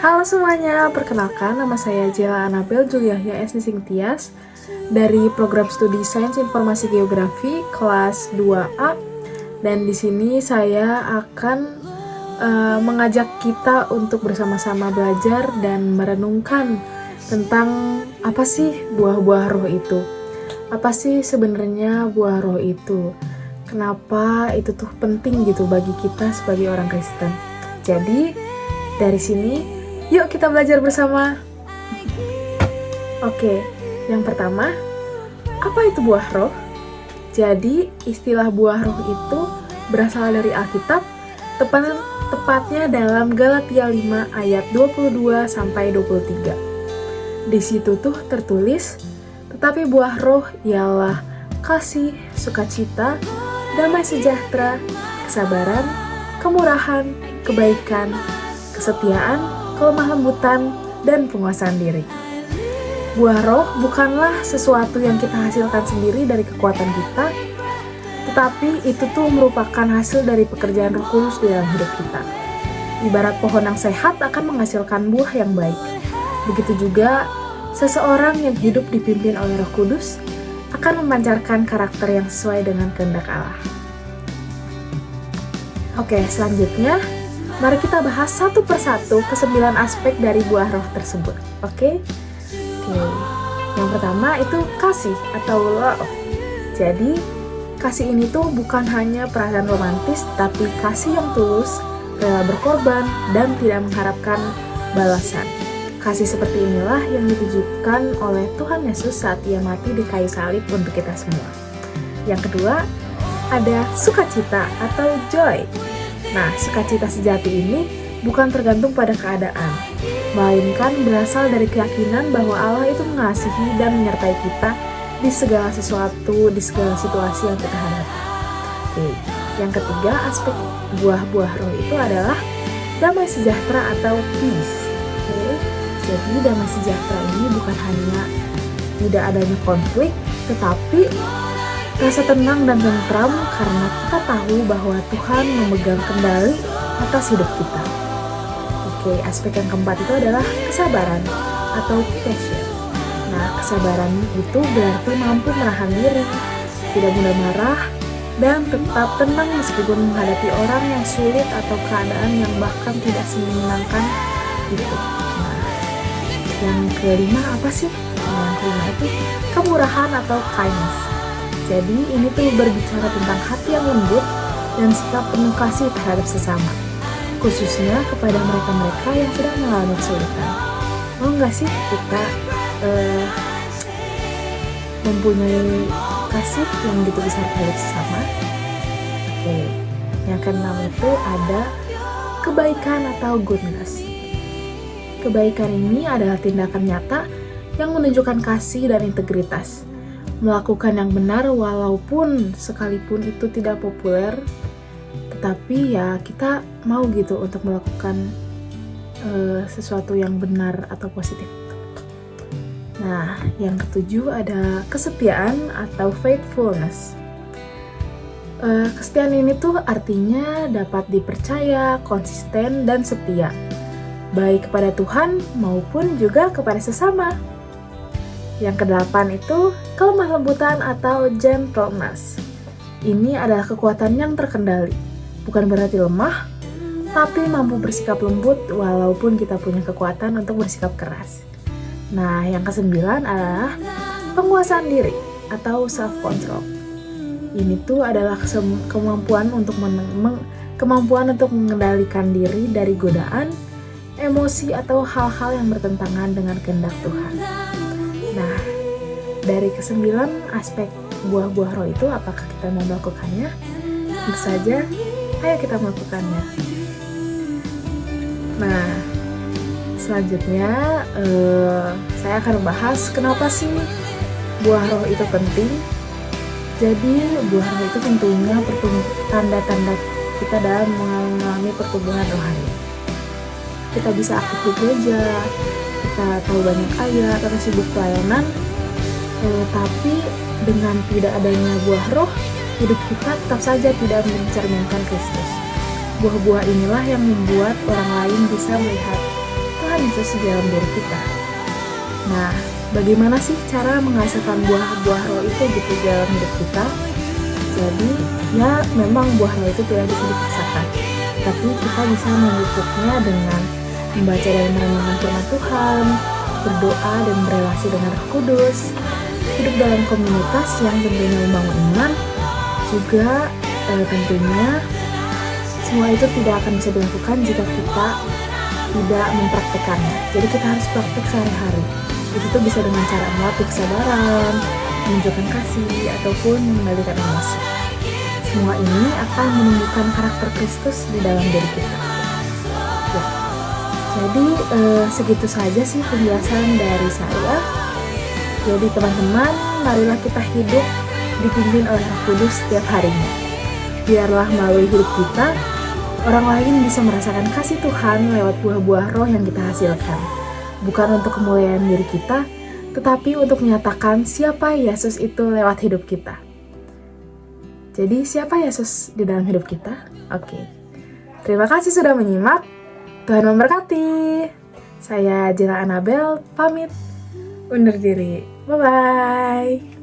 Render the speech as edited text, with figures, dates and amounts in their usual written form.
Halo semuanya, perkenalkan nama saya Jela Anabel Juliahya S. Tias dari program studi Sains Informasi Geografi kelas 2A, dan di sini saya akan mengajak kita untuk bersama-sama belajar dan merenungkan tentang apa sih buah-buah roh itu. Apa sih sebenarnya buah roh itu? Kenapa itu tuh penting gitu bagi kita sebagai orang Kristen? Jadi dari sini yuk kita belajar bersama. Oke, yang pertama, apa itu buah roh? Jadi istilah buah roh itu berasal dari Alkitab, tepatnya dalam Galatia 5 ayat 22 sampai 23. Di situ tuh tertulis, tetapi buah roh ialah kasih, sukacita, damai sejahtera, kesabaran, kemurahan, kebaikan, kesetiaan, kelemah lembutan, dan penguasaan diri. Buah roh bukanlah sesuatu yang kita hasilkan sendiri dari kekuatan kita, tetapi itu tuh merupakan hasil dari pekerjaan Roh Kudus di dalam hidup kita. Ibarat pohon yang sehat akan menghasilkan buah yang baik. Begitu juga seseorang yang hidup dipimpin oleh Roh Kudus akan memancarkan karakter yang sesuai dengan kehendak Allah. Oke, selanjutnya mari kita bahas satu persatu ke-9 aspek dari buah roh tersebut. Oke. Yang pertama itu kasih atau love. Jadi, kasih ini tuh bukan hanya perasaan romantis, tapi kasih yang tulus, rela berkorban, dan tidak mengharapkan balasan. Kasih seperti inilah yang ditujukan oleh Tuhan Yesus saat Ia mati di kayu salib untuk kita semua. Yang kedua, ada sukacita atau joy. Nah, sukacita sejati ini bukan tergantung pada keadaan, melainkan berasal dari keyakinan bahwa Allah itu mengasihi dan menyertai kita di segala sesuatu, di segala situasi yang kita hadapi. Oke, yang ketiga aspek buah-buah roh itu adalah damai sejahtera atau peace. Oke, jadi damai sejahtera ini bukan hanya tidak adanya konflik, tetapi rasa tenang dan tentram karena kita tahu bahwa Tuhan memegang kendali atas hidup kita. Oke, aspek yang keempat itu adalah kesabaran atau patience. Nah, kesabaran itu berarti mampu menahan diri, tidak mudah marah, dan tetap tenang meskipun menghadapi orang yang sulit atau keadaan yang bahkan tidak menyenangkan itu. Nah, yang kelima apa sih? Yang kelima itu kemurahan atau kindness. Jadi ini tuh berbicara tentang hati yang lembut dan sikap penuh kasih terhadap sesama, khususnya kepada mereka-mereka yang sedang mengalami kesulitan. Mau nggak sih kita mempunyai kasih yang begitu besar terhadap sesama? Oke, yang keenam itu ada kebaikan atau goodness. Kebaikan ini adalah tindakan nyata yang menunjukkan kasih dan integritas. Melakukan yang benar walaupun sekalipun itu tidak populer, tetapi ya kita mau gitu untuk melakukan sesuatu yang benar atau positif. Nah, yang ketujuh ada kesetiaan atau faithfulness. Kesetiaan ini tuh artinya dapat dipercaya, konsisten, dan setia, baik kepada Tuhan maupun juga kepada sesama. Yang kedelapan itu kelemah lembutan atau gentleness. Ini adalah kekuatan yang terkendali. Bukan berarti lemah, tapi mampu bersikap lembut walaupun kita punya kekuatan untuk bersikap keras. Nah, yang kesembilan adalah penguasaan diri atau self-control. Ini tuh adalah kemampuan untuk mengendalikan diri dari godaan, emosi, atau hal-hal yang bertentangan dengan kehendak Tuhan. Nah, dari ke-9 aspek buah-buah roh itu, apakah kita mau melakukannya? Tentu saja, ayo kita melakukannya. Nah, selanjutnya saya akan membahas kenapa sih buah roh itu penting. Jadi, buah roh itu tentunya tanda-tanda kita dalam mengalami pertumbuhan rohani. Kita bisa aktif di gereja, kita tahu banyak ayat atau sibuk pelayanan, tapi dengan tidak adanya buah roh, hidup kita tetap saja tidak mencerminkan Kristus. Buah-buah inilah yang membuat orang lain bisa melihat Tuhan Yesus di dalam diri kita. Nah, bagaimana sih cara menghasilkan buah-buah roh itu gitu di dalam hidup kita? Jadi, ya memang buah roh itu tidak bisa dipaksakan, tapi kita bisa memupuknya dengan membaca dan merenungkan firman Tuhan, berdoa dan berelasi dengan Roh Kudus, hidup dalam komunitas yang tentunya membangun iman, juga tentunya semua itu tidak akan bisa dilakukan jika kita tidak mempraktekannya. Jadi kita harus praktek sehari-hari. Itu tuh bisa dengan cara melatih kesabaran, menunjukkan kasih, ataupun mengendalikan emosi. Semua ini akan menumbuhkan karakter Kristus di dalam diri kita. Ya. Jadi segitu saja sih penjelasan dari saya. Jadi teman-teman, marilah kita hidup dipimpin oleh Roh Kudus setiap harinya. Biarlah melalui hidup kita, orang lain bisa merasakan kasih Tuhan lewat buah-buah roh yang kita hasilkan. Bukan untuk kemuliaan diri kita, tetapi untuk menyatakan siapa Yesus itu lewat hidup kita. Jadi siapa Yesus di dalam hidup kita? Oke. Terima kasih sudah menyimak. Tuhan memberkati. Saya Jela Anabel, pamit undur diri. Bye-bye.